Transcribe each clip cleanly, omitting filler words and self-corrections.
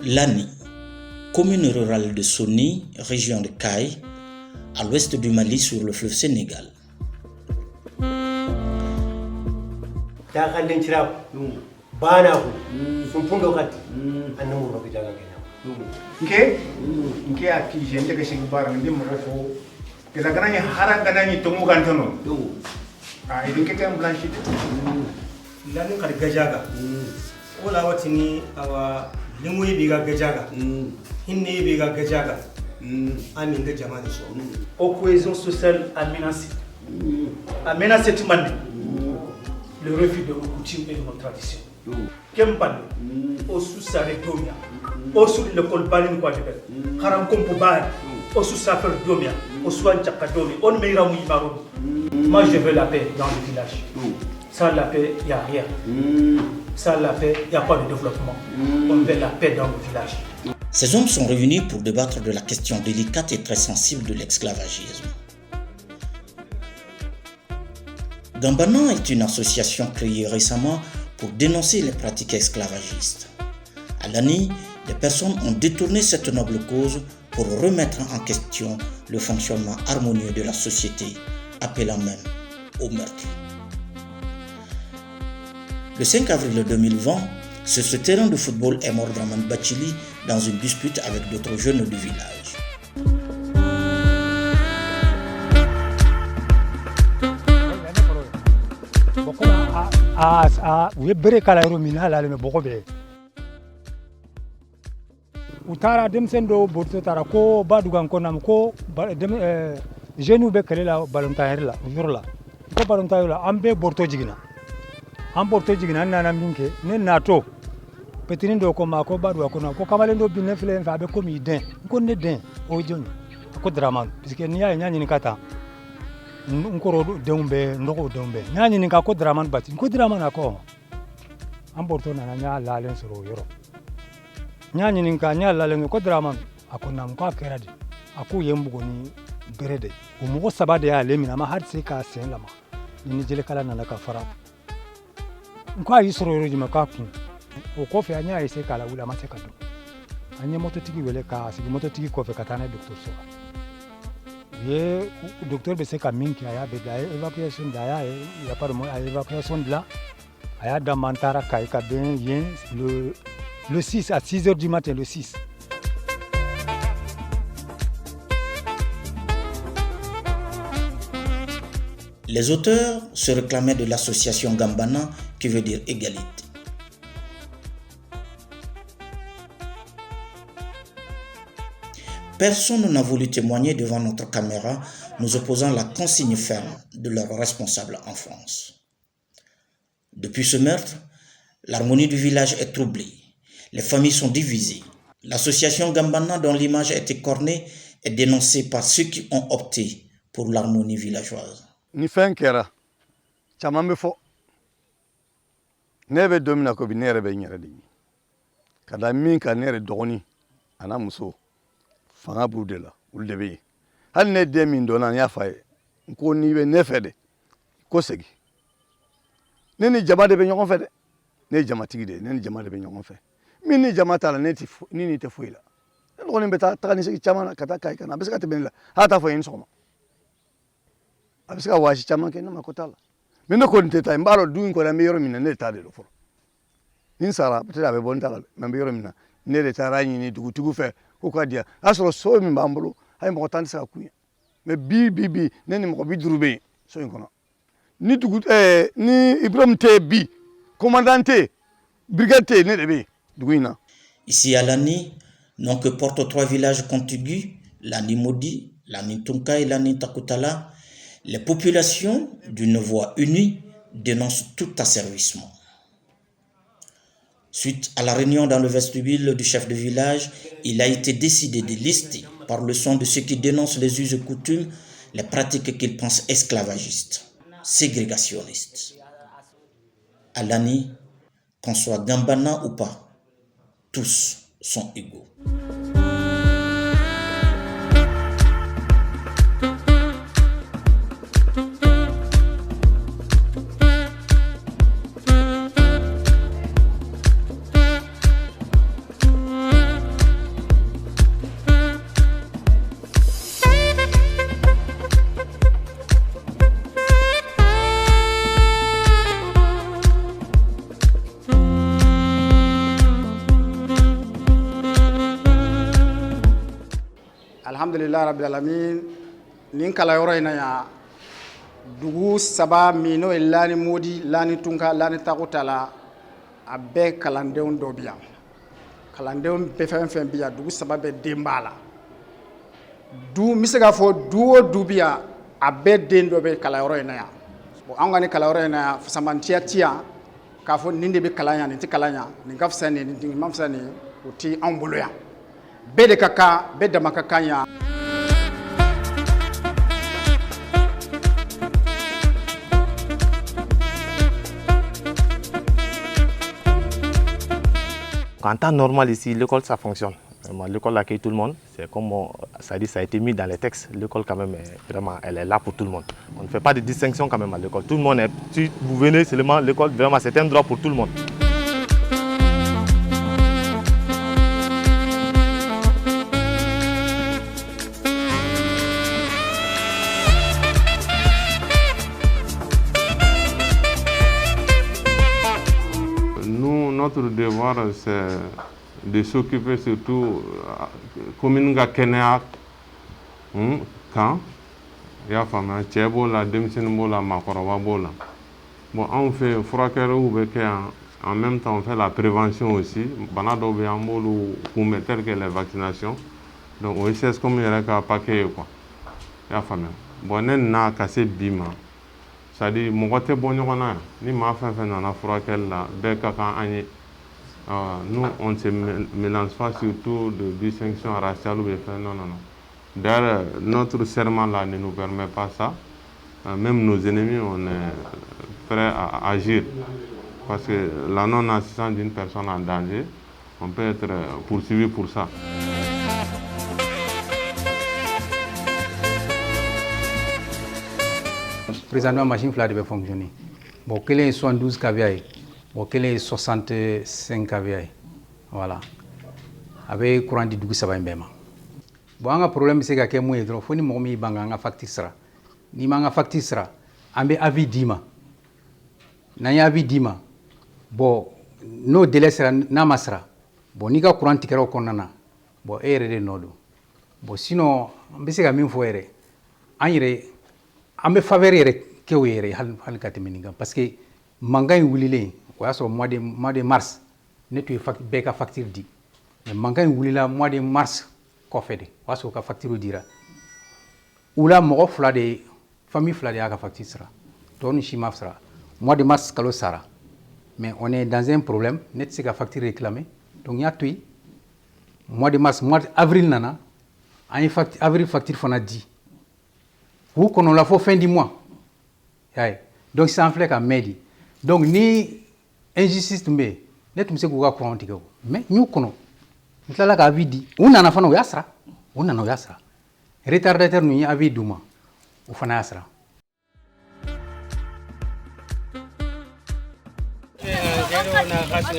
Lani, commune rurale de Soni, région de Kaye, à l'ouest du Mali sur le fleuve Sénégal. Nke aki jende ke sing barang ndi moko kila gananya hara gananya tomu gantono idin ke kan blanchit lanin kar gajaga wala watini awa limoyi biga gajaga hinne biga gajaga amin ga jama'a so o cohésion sociale a menacé tout le monde. Le refus de nos coutumes et de nos traditions. Kempan, au sous sa retomia, au sous l'école balin quoi de belle, Karankompo Ban, au sous sa faire domia, au sous un chakadomi, on me ira mouimaron. Moi je veux la paix dans le village. Sans la paix, il n'y a rien. Sans la paix, il n'y a pas de développement. On veut la paix dans le village. Ces hommes sont revenus pour débattre de la question délicate et très sensible de l'esclavagisme. Gambana est une association créée récemment pour dénoncer les pratiques esclavagistes. À Lani, des personnes ont détourné cette noble cause pour remettre en question le fonctionnement harmonieux de la société, appelant même au meurtre. Le 5 avril 2020, sur ce terrain de football est mort Draman Bachili dans une dispute avec d'autres jeunes du village. we bere kala yoro mina la le boko be utara dem sendo borto tara ko badugan ko nam ko dem jeune be kala la balontaire la yurla ko balontaire la ambe borto jigina am borto jigina nana minke ne nato petini do ko ma ko badu ko na ko kamale ndo binne fle fa be ko mi den ko ne den o joni ko draman puisque ni ya nyani ni kata nkoro dembe ndoko dembe nyani ni ka ko draman bati ko draman ako amborto na nya lalen soro yoro nyani ni ka nya lalen ko draman ako nam ko akerade ako yembugo ni berede o mo sabade ya lemina ma har sai ka sen lama ni jele kala na ka fara ko ayi soro yoro jima ka kun o ko fe anya sai kala ula ma sai ka do anya moto tigi wele ka sigi moto tigi ko fe katana docteur so le docteur be se ka minki aya be da évacuation da ya y a pas de mot à évacuation de là aya da mantara kai ka ben yen le 6 à 6h du matin le 6. Les auteurs se réclamaient de l'association Gambana qui veut dire égalité. Personne n'a voulu témoigner devant notre caméra, nous opposant la consigne ferme de leurs responsables en France. Depuis ce meurtre, l'harmonie du village est troublée. Les familles sont divisées. L'association Gambana, dont l'image est écornée, est dénoncée par ceux qui ont opté pour l'harmonie villageoise. Ni fen kera chama me fo nebe domina ko bi nere be nyere di kada min ka nere dogoni ana muso fanga budela ulde be hal ne de min dona ya faye ko ni be nefede ko segi neni jama de be nyon fede ne jama tigi de neni jama de be nyon fe min ni jama tala ne ti ni te fuila ngoni beta takani segi chama kata kai kana biska te benla hata fo yin soma abisika washi chama ke na makotala mino ko nteta mbalo duin ko la meyoro mina ne tade lo fo nin sara betela be bontala meyoro mina ne le taranyi ni dugu fe ko ka dia asoro so mi mbambulo hay mo tan sa kuya me bi ne ni mo bi durube so yin kono ni dugu ni Ibrahim te bi commandante brigade ne debe duguina. Ici à Lani, nom que portent trois villages contigus, Lani Modi, Lani Tunka et Lani Takutala, les populations, d'une voix unie, dénoncent tout asservissement. Suite à la réunion dans le vestibule du chef de village, il a été décidé de lister, par le son de ceux qui dénoncent les us et coutumes, les pratiques qu'ils pensent esclavagistes, ségrégationnistes. À Lani, qu'on soit Gambana ou pas, tous sont égaux. alhamdulillah rabbil alamin nin kala yɔrɔ in na yan dugu saba min n'o ye Lani Modi, Lani Tunka, Lani Takotala a bɛɛ kalandenw dɔ bi yan kalandenw bɛɛ fɛn fɛn bi yan dugu saba bɛɛ den b'a la du n bɛ se k'a fɔ du o du bi yan a bɛɛ den dɔ bɛ kalanyɔrɔ in na yan bon an ka nin kalanyɔrɔ in na yan fasamantiya ti yan k'a fɔ nin de bɛ kalan yan nin tɛ kalan yan nin ka fisa nin nin ma fisa nin o ti anw bolo yan bɛɛ de ka kan bɛɛ dama ka kan yan. En temps normal ici, l'école ça fonctionne. L'école accueille tout le monde. C'est comme ça a été mis dans les textes. L'école quand même, vraiment, elle est là pour tout le monde. On ne fait pas de distinction quand même à l'école. Tout le monde est, si vous venez seulement, l'école, vraiment, c'est un droit pour tout le monde. Nous, notre devoir, c'est de s'occuper surtout commune ga kɛnɛya kan i y'a faamuya cɛ b'o la denmisɛnnin b'o la maakɔrɔba b'o la bon anw fɛ furakɛliw bɛ kɛ yan en même temps on fait la prévention aussi bana dɔw bɛ an b'olu kunbɛn tel que les vaccinations donc OSS comme yɛrɛ ka paquet ye quoi i y'a faamuya bon ne nana ka se bi ma c'est à dire mɔgɔ tɛ bɔ ɲɔgɔn na yan ni maa fɛn fɛn nana furakɛli la bɛɛ ka kan an ye. Nous, on ne se mélange pas surtout de distinction raciale ou de fait, non. D'ailleurs, notre serment là ne nous permet pas ça. Même nos ennemis, on est prêts à agir. Parce que la non-assistance d'une personne en danger, on peut être poursuivi pour ça. Présentement, la machine va fonctionner. Bon, quel est 72 kVA? Bon, quel est 65 kVA? Voilà. Avec courant du Dougou, ça va bien. Bon, un problème, c'est que moi, il faut que je me facture. Ni ma facture sera. On a avis d'ima. N'a avis d'ima. Bon, nos délais sera namasra. Bon, ni ka courant tikero konana. Bon, de nodo. Bon, sinon, on peut se que même fois on me favoriser que oui, hal katemeninga parce que mangan wulile. Au mois de mars, nous avons une facture dit. Mais mangan wulila mois de mars, quoi fait de? Parce que la facture dira. Ou la mort fla de famille fla de la facture sera. Tourne chima sera. Mois de mars, calo sera. Mais on est dans un problème. Net c'est la facture réclamée. Donc il y a tout. Mois de mars, mois d'avril nana. Avril facture fana dit. Ou qu'on la fait fin du mois. Donc c'est un flèche à midi. Donc ni injustice tumbe net mse kuga courant tigo mais ñu kono ntala ka vidi una na fana yasra una no yasra retardateur ñu avi duma u fana yasra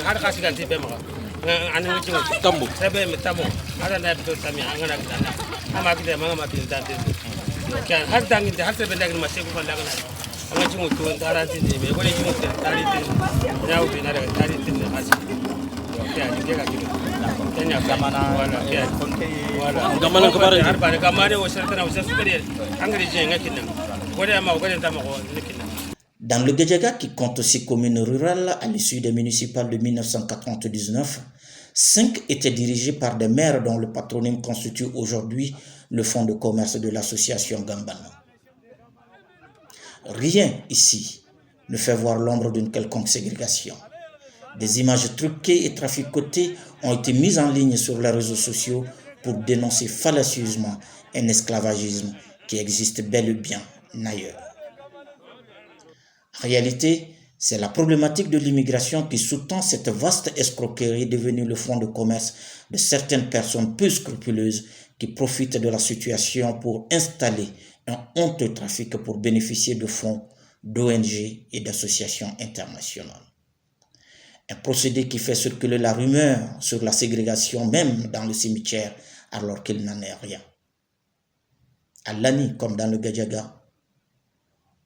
har khasi ganti be ma anu ci tambu sebe mi tamu ada na to tami angana dana ama bi de ma bi dante kan har dangi har sebe ndag ma se ko fanda anga ci mutu garanti de me ko ni mutu garanti ya ubi na daga garanti ne hasi ya ni ga ki kenya kamana wala ya wala gamana ko bare har bare gamane wo sertana wo sesu kede angri je ngaki nan ko de ma ko de tama ko nikina. Dans le Guédiaga, qui compte aussi communes rurales à l'issue des municipales de 1999, 5 étaient dirigées par des maires dont le patronyme constitue aujourd'hui le fonds de commerce de l'association Gambana. Rien ici ne fait voir l'ombre d'une quelconque ségrégation. Des images truquées et traficotées ont été mises en ligne sur les réseaux sociaux pour dénoncer fallacieusement un esclavagisme qui existe bel et bien ailleurs. En réalité, c'est la problématique de l'immigration qui sous-tend cette vaste escroquerie devenue le fonds de commerce de certaines personnes peu scrupuleuses qui profitent de la situation pour installer un honteux trafic pour bénéficier de fonds d'ONG et d'associations internationales. Un procédé qui fait circuler la rumeur sur la ségrégation même dans le cimetière alors qu'il n'en est rien. À Lani comme dans le Guédiaga,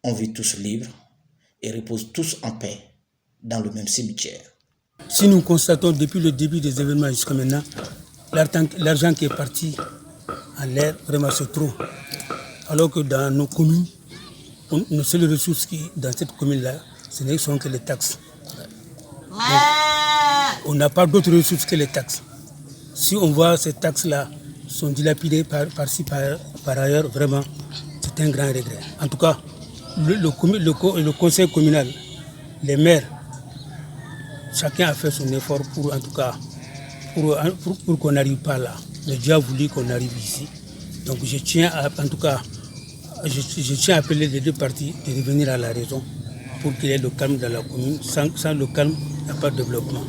on vit tous libres et reposent tous en paix dans le même cimetière. Si nous constatons depuis le début des événements jusqu'à maintenant, l'argent qui est parti en l'air, vraiment c'est trop. Alors que dans nos communes, nos seules ressources dans cette commune-là, ce ne sont que les taxes. Donc, on n'a pas d'autres ressources que les taxes. Si on voit ces taxes-là sont dilapidées par-ci, par ailleurs, vraiment, c'est un grand regret. En tout cas, le conseil communal, les maires, chacun a fait son effort pour, en tout cas, pour qu'on n'arrive pas là. Mais Dieu a voulu qu'on arrive ici. Donc je tiens à appeler les deux parties de revenir à la raison pour qu'il y ait le calme dans la commune. Sans le calme, il n'y a pas de développement.